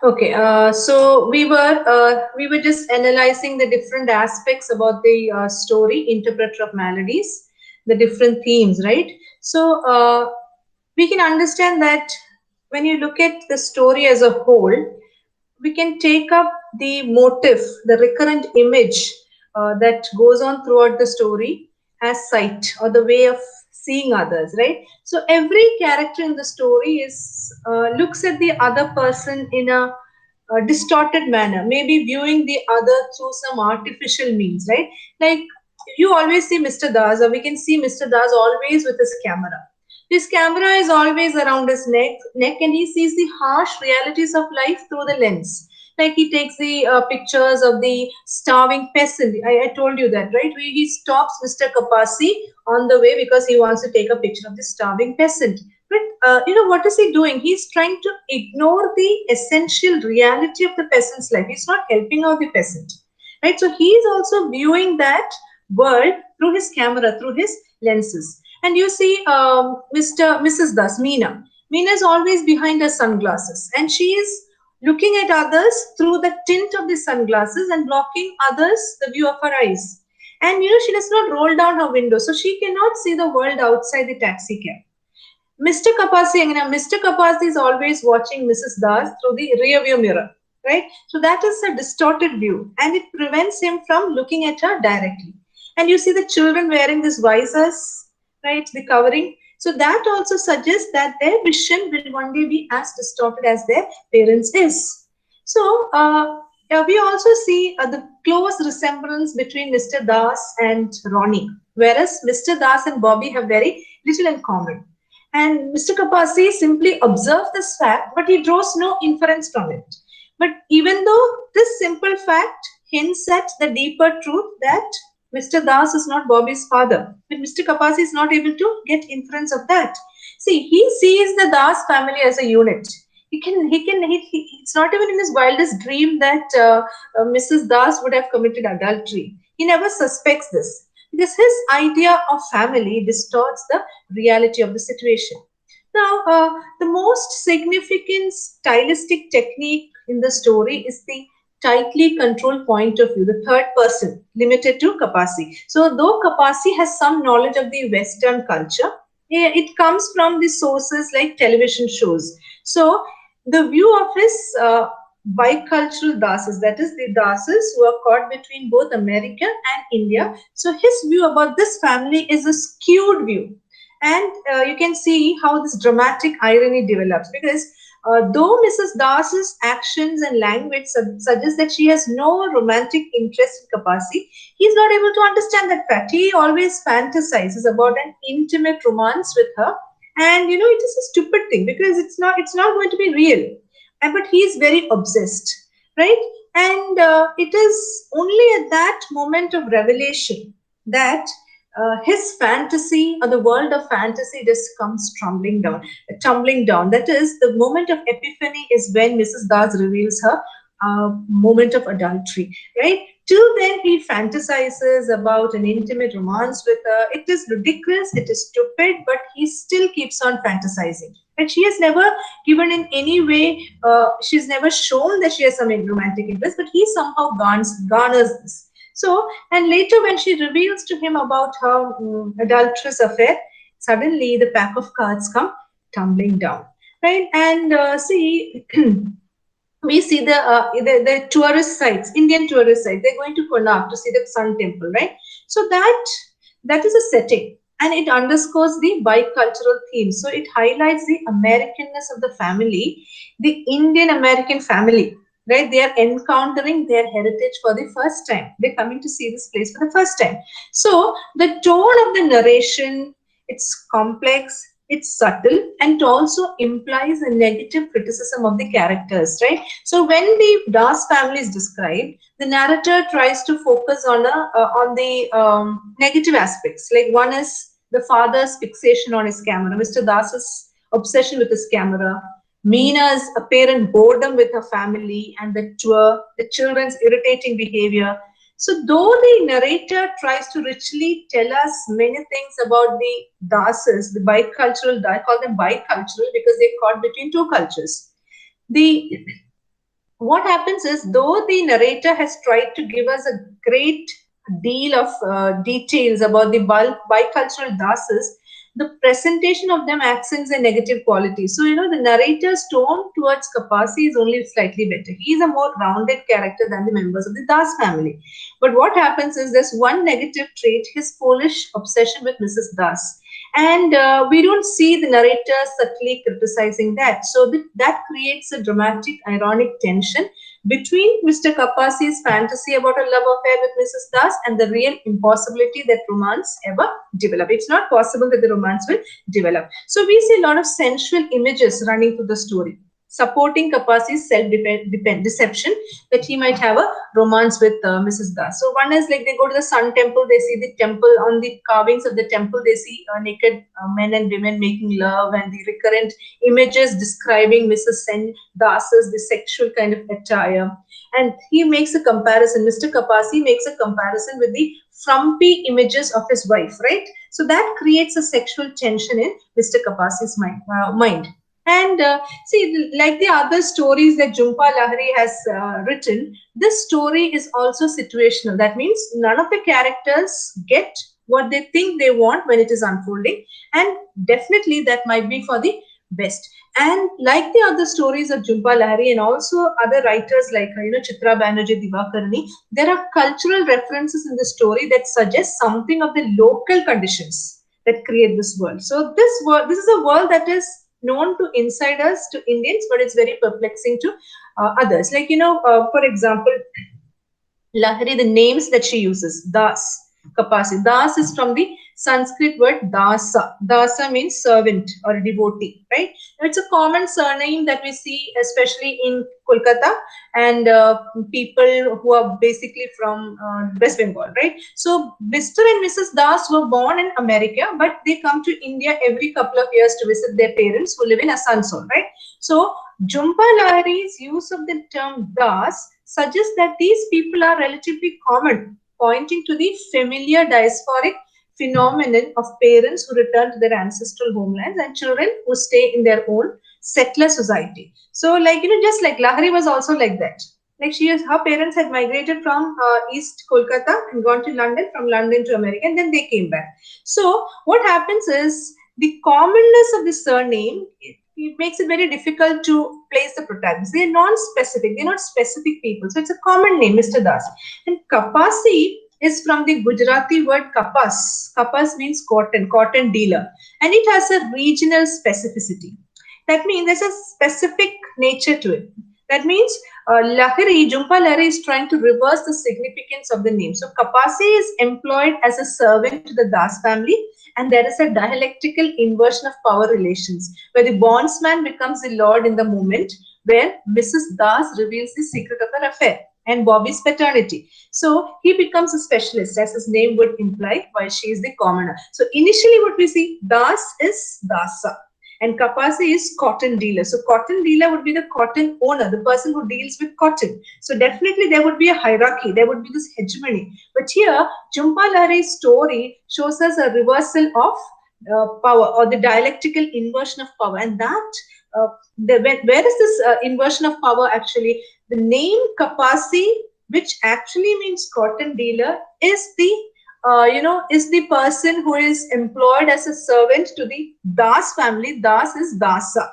Okay, so we were just analyzing the different aspects about the story, Interpreter of Maladies, the different themes, right? So we can understand that when you look at the story as a whole, we can take up the motive, the recurrent image that goes on throughout the story as sight or the way of seeing others, right? So every character in the story is looks at the other person in a distorted manner, maybe viewing the other through some artificial means, right? Like you always see Mr. Das, or we can see Mr. Das always with his camera. His camera is always around his neck, and he sees the harsh realities of life through the lens. Like he takes the pictures of the starving peasant. I told you that, right? He stops Mr. Kapasi on the way because he wants to take a picture of the starving peasant. But what is he doing? He's trying to ignore the essential reality of the peasant's life. He's not helping out the peasant, right? So he's also viewing that world through his camera, through his lenses. And you see Mrs. Das, Meena. Meena is always behind her sunglasses, and she is looking at others through the tint of the sunglasses and blocking others the view of her eyes. And she does not roll down her window, so she cannot see the world outside the taxi cab. Mr. Kapasi, Mr. Kapasi is always watching Mrs. Das through the rear view mirror, right? So that is a distorted view, and it prevents him from looking at her directly. And you see the children wearing these visors, right? The covering. So that also suggests that their vision will one day be as distorted as their parents is. So we also see the close resemblance between Mr. Das and Ronnie, whereas Mr. Das and Bobby have very little in common. And Mr. Kapasi simply observes this fact, but he draws no inference from it. But even though this simple fact hints at the deeper truth that Mr. Das is not Bobby's father, but Mr. Kapasi is not able to get inference of that. See, he sees the Das family as a unit. It's not even in his wildest dream that Mrs. Das would have committed adultery. He never suspects this because his idea of family distorts the reality of the situation. Now, the most significant stylistic technique in the story is the tightly controlled point of view, the third person, limited to Kapasi. So, though Kapasi has some knowledge of the Western culture, it comes from the sources like television shows. So, the view of his bicultural dasas, that is, the dasas who are caught between both America and India. So, his view about this family is a skewed view. And you can see how this dramatic irony develops because though Mrs. Das's actions and language suggest that she has no romantic interest in Kapasi, he's not able to understand that fact. He always fantasizes about an intimate romance with her, and it is a stupid thing because it's not going to be real. But he's very obsessed, right? And it is only at that moment of revelation that his fantasy or the world of fantasy just comes tumbling down. That is, the moment of epiphany is when Mrs. Das reveals her moment of adultery, right? Till then, he fantasizes about an intimate romance with her. It is ridiculous, it is stupid, but he still keeps on fantasizing. And she has never given in any way, she's never shown that she has some romantic interest, but he somehow garners this. So, and later when she reveals to him about her adulterous affair, suddenly the pack of cards come tumbling down, right? And see, we see the tourist sites, Indian tourist sites. They're going to Konark to see the Sun Temple, right? So that is a setting, and it underscores the bicultural theme. So it highlights the Americanness of the family, the Indian American family, right? They are encountering their heritage for the first time. They're coming to see this place for the first time. So the tone of the narration, it's complex, it's subtle, and it also implies a negative criticism of the characters, right? So when the Das family is described, the narrator tries to focus on the negative aspects. Like one is the father's fixation on his camera, Mr. Das's obsession with his camera, Meena's apparent boredom with her family, and the tour, the children's irritating behavior. So, though the narrator tries to richly tell us many things about the Dasas, the bicultural, I call them bicultural because they're caught between two cultures. The what happens is, though the narrator has tried to give us a great deal of details about the bicultural dasas, the presentation of them accents a negative quality. So, the narrator's tone towards Kapasi is only slightly better. He is a more rounded character than the members of the Das family. But what happens is, there's one negative trait, his foolish obsession with Mrs. Das. And we don't see the narrator subtly criticizing that. So that creates a dramatic, ironic tension between Mr. Kapasi's fantasy about a love affair with Mrs. Das and the real impossibility that romance ever develop. It's not possible that the romance will develop. So we see a lot of sensual images running through the story, supporting Kapasi's self-deception that he might have a romance with Mrs. Das. So one is like, they go to the Sun Temple, they see the temple, on the carvings of the temple, they see naked men and women making love, and the recurrent images describing Mrs. Sen Das's the sexual kind of attire. And he makes a comparison, Mr. Kapasi makes a comparison with the frumpy images of his wife, right? So that creates a sexual tension in Mr. Kapasi's mind. And see, like the other stories that Jhumpa Lahiri has written, this story is also situational. That means none of the characters get what they think they want when it is unfolding, and definitely that might be for the best. And like the other stories of Jhumpa Lahiri and also other writers like Chitra Banerjee, Divakarani, there are cultural references in the story that suggest something of the local conditions that create this world. So this is a world that is known to insiders, to Indians, but it's very perplexing to others. Like, for example, Lahiri, the names that she uses, Das, Kapasi. Das is from the Sanskrit word Dasa. Dasa means servant or devotee, right? It's a common surname that we see, especially in Kolkata, and people who are basically from West Bengal, right? So Mr. and Mrs. Das were born in America, but they come to India every couple of years to visit their parents who live in Asansol, right? So Jhumpa Lahiri's use of the term Das suggests that these people are relatively common, pointing to the familiar diasporic phenomenon of parents who return to their ancestral homelands and children who stay in their own settler society. So, like, just like Lahiri was also like that. Like, her parents had migrated from East Kolkata and gone to London, from London to America, and then they came back. So, what happens is, the commonness of the surname, it makes it very difficult to place the protagonists. They're non-specific, they're not specific people. So, it's a common name, Mr. Das. And Kapasi is from the Gujarati word kapas. Kapas means cotton, cotton dealer, and it has a regional specificity. That means there's a specific nature to it. That means Jhumpa Lahiri is trying to reverse the significance of the name. So Kapasi is employed as a servant to the Das family, and there is a dialectical inversion of power relations, where the bondsman becomes the lord in the moment, where Mrs. Das reveals the secret of her affair and Bobby's paternity. So he becomes a specialist, as his name would imply, while she is the commoner. So initially what we see, Das is Dasa and Kapasi is cotton dealer. So cotton dealer would be the cotton owner, the person who deals with cotton. So definitely there would be a hierarchy, there would be this hegemony. But here, Jhumpa Lahiri's story shows us a reversal of power, or the dialectical inversion of power. And that, where is this inversion of power actually? The name Kapasi, which actually means cotton dealer, is the person who is employed as a servant to the Das family. Das is Dasa.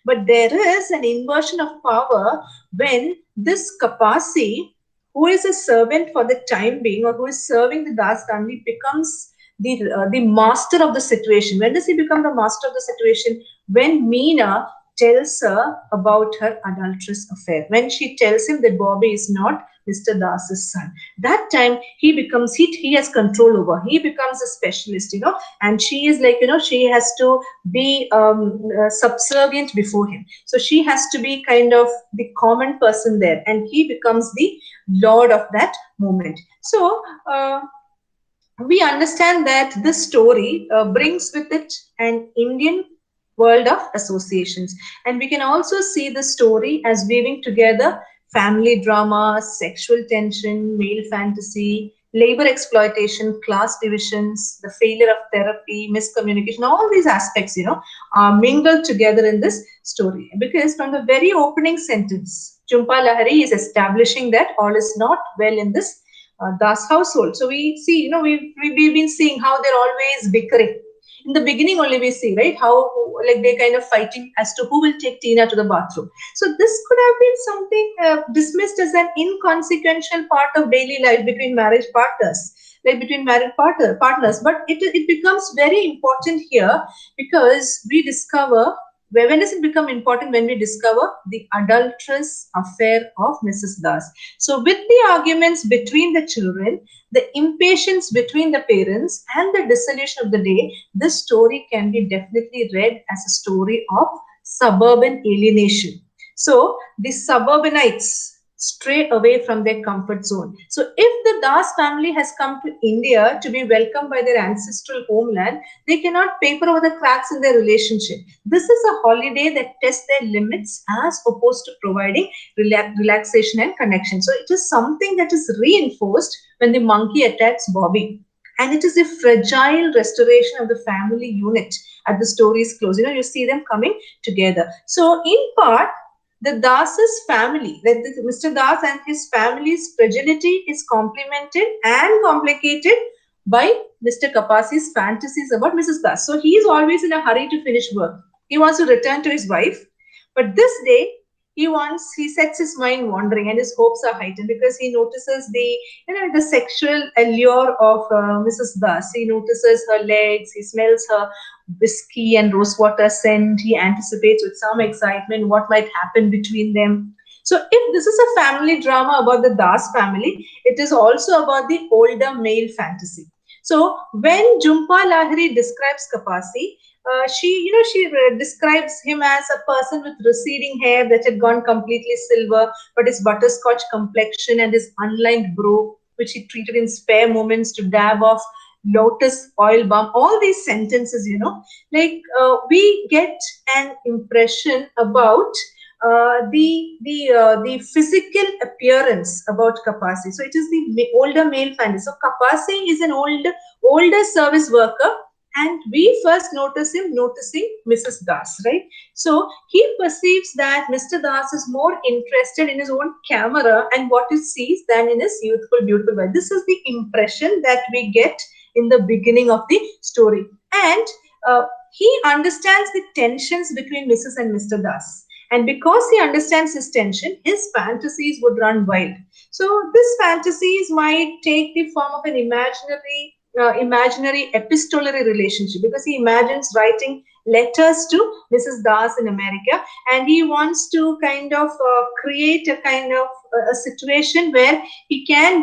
But there is an inversion of power when this Kapasi, who is a servant for the time being, or who is serving the Das family, becomes the master of the situation. When does he become the master of the situation? When Meena tells her about her adulterous affair. When she tells him that Bobby is not Mr. Das's son, that time he has control over. He becomes a specialist, and she is like, she has to be subservient before him. So she has to be kind of the common person there, and he becomes the lord of that moment. So we understand that this story brings with it an Indian world of associations. And we can also see the story as weaving together family drama, sexual tension, male fantasy, labor exploitation, class divisions, the failure of therapy, miscommunication, all these aspects, are mingled together in this story. Because from the very opening sentence, Jhumpa Lahari is establishing that all is not well in this Das household. So we see, we've been seeing how they're always bickering. In the beginning only we see, right, how like they're kind of fighting as to who will take Tina to the bathroom. So this could have been something dismissed as an inconsequential part of daily life between marriage partners, like between partners. But it becomes very important here because we discover, when does it become important? When we discover the adulterous affair of Mrs. Das. So with the arguments between the children, the impatience between the parents, and the dissolution of the day, this story can be definitely read as a story of suburban alienation. So the suburbanites stray away from their comfort zone. So if the Das family has come to India to be welcomed by their ancestral homeland, they cannot paper over the cracks in their relationship. This is a holiday that tests their limits as opposed to providing relaxation and connection. So it is something that is reinforced when the monkey attacks Bobby. And it is a fragile restoration of the family unit at the story's close. You see them coming together. So in part, the Das's family, that Mr. Das and his family's fragility is complemented and complicated by Mr. Kapasi's fantasies about Mrs. Das. So he is always in a hurry to finish work. He wants to return to his wife, but this day he sets his mind wandering and his hopes are heightened because he notices the sexual allure of Mrs. Das. He notices her legs, he smells her whiskey and rosewater scent. He anticipates with some excitement what might happen between them. So if this is a family drama about the Das family, it is also about the older male fantasy. So when Jhumpa Lahiri describes Kapasi, she describes him as a person with receding hair that had gone completely silver, but his butterscotch complexion and his unlined brow, which he treated in spare moments to dab off lotus oil balm. All these sentences, we get an impression about the physical appearance about Kapasi. So it is the older male fantasy. So Kapasi is an older service worker, and we first notice him noticing Mrs. Das, right? So he perceives that Mr. Das is more interested in his own camera and what he sees than in his youthful, beautiful wife. This is the impression that we get in the beginning of the story. And he understands the tensions between Mrs. and Mr. Das. And because he understands his tension, his fantasies would run wild. So these fantasies might take the form of an imaginary epistolary relationship, because he imagines writing letters to Mrs. Das in America, and he wants to kind of create a kind of a situation where he can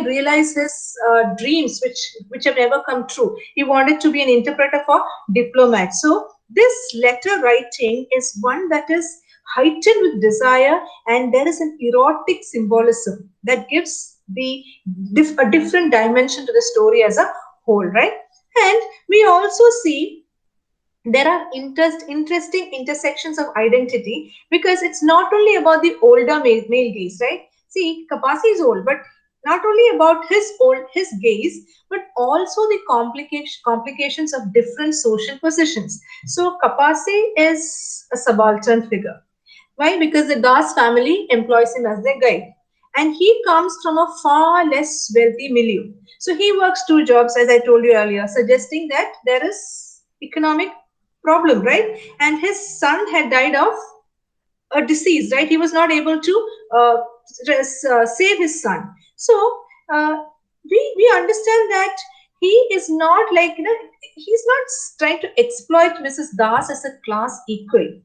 realize his dreams which have never come true. He wanted to be an interpreter for diplomats. So this letter writing is one that is heightened with desire, and there is an erotic symbolism that gives a different dimension to the story as a whole, right? And we also see there are interesting intersections of identity, because it's not only about the older male gaze, right? See, Kapasi is old, but not only about his gaze, but also the complications of different social positions. So Kapasi is a subaltern figure. Why? Because the Das family employs him as their guide, and he comes from a far less wealthy milieu. So he works two jobs, as I told you earlier, suggesting that there is economic problem, right? And his son had died of a disease, right? He was not able to save his son. So we understand that he is not he's not trying to exploit Mrs. Das as a class equal.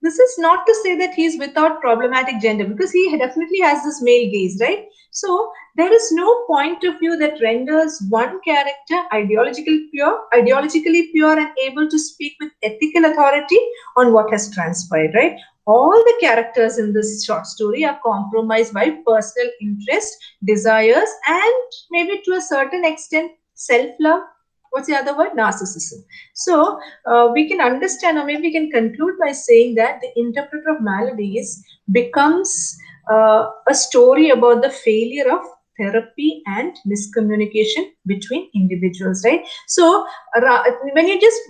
This is not to say that he is without problematic gender, because he definitely has this male gaze, right? So there is no point of view that renders one character ideologically pure and able to speak with ethical authority on what has transpired, right? All the characters in this short story are compromised by personal interest, desires, and maybe to a certain extent self-love. What's the other word? Narcissism. So we can understand, or maybe we can conclude by saying that the interpreter of maladies becomes a story about the failure of therapy and miscommunication between individuals, right? So when you just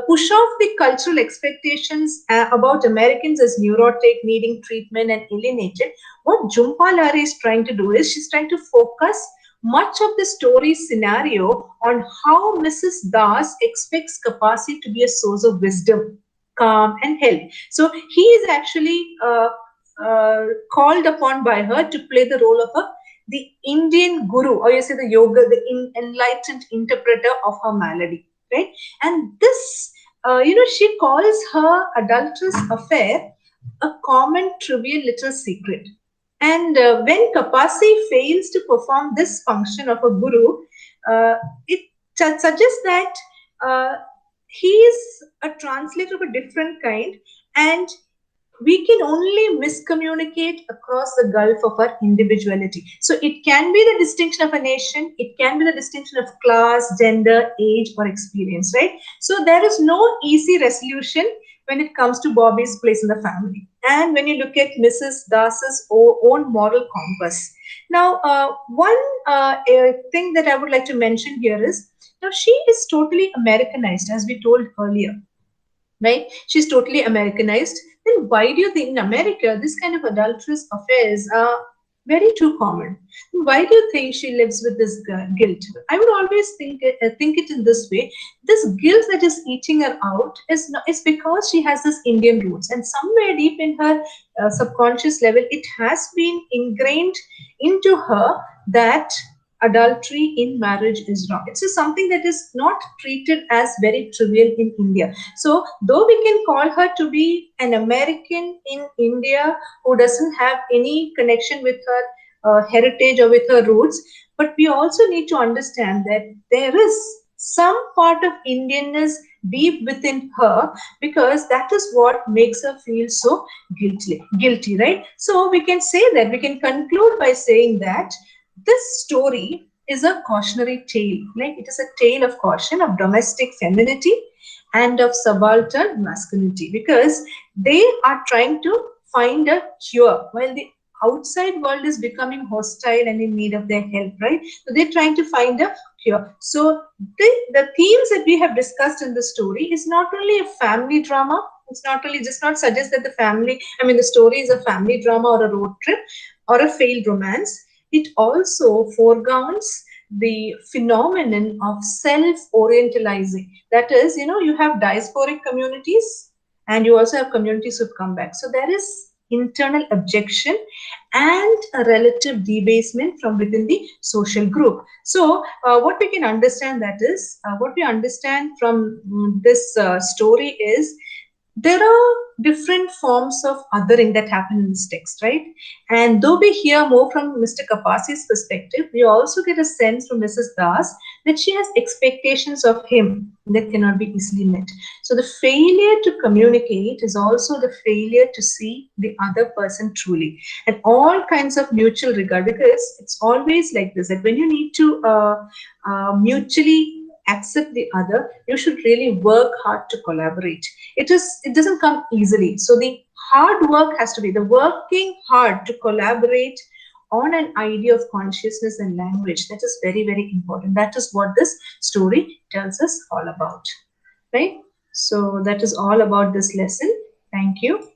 push off the cultural expectations about Americans as neurotic, needing treatment and alienated, what Jhumpa Lahiri is trying to do is she's trying to focus much of the story scenario on how Mrs. Das expects Kapasi to be a source of wisdom, calm, and help. So he is actually called upon by her to play the role of the Indian guru, or you say the yoga, the enlightened interpreter of her malady, right? And this, she calls her adulterous affair a common, trivial little secret. And when Kapasi fails to perform this function of a guru, it suggests that he is a translator of a different kind, and we can only miscommunicate across the gulf of our individuality. So it can be the distinction of a nation, it can be the distinction of class, gender, age, or experience, right? So there is no easy resolution when it comes to Bobby's place in the family. And when you look at Mrs. Das's own moral compass. Now, one thing that I would like to mention here is, now she is totally Americanized, as we told earlier, right? She's totally Americanized. Then why do you think in America this kind of adulterous affairs are very too common? Why do you think she lives with this guilt? I would always think it in this way. This guilt that is eating her out is because she has this Indian roots, and somewhere deep in her subconscious level, it has been ingrained into her that adultery in marriage is wrong. It's just something that is not treated as very trivial in India. So though we can call her to be an American in India who doesn't have any connection with her heritage or with her roots, but we also need to understand that there is some part of Indianness deep within her, because that is what makes her feel so guilty, right? So we can say that, we can conclude by saying that this story is a cautionary tale. Like, it is a tale of caution, of domestic femininity and of subaltern masculinity, because they are trying to find a cure while the outside world is becoming hostile and in need of their help, right? So they're trying to find a cure. So the themes that we have discussed in the story is not only a family drama. It's not only just not suggest that the story is a family drama or a road trip or a failed romance. It also foregrounds the phenomenon of self-orientalizing. That is, you have diasporic communities and you also have communities who've come back. So there is internal objection and a relative debasement from within the social group. So what we can understand what we understand from this story is, there are different forms of othering that happen in this text, right? And though we hear more from Mr. Kapasi's perspective, we also get a sense from Mrs. Das that she has expectations of him that cannot be easily met. So the failure to communicate is also the failure to see the other person truly, and all kinds of mutual regard, because it's always like this, that when you need to mutually accept the other, you should really work hard to collaborate. It doesn't come easily. So the hard work has to be the working hard to collaborate on an idea of consciousness and language. That is very, very important. That is what this story tells us all about, right? So that is all about this lesson. Thank you.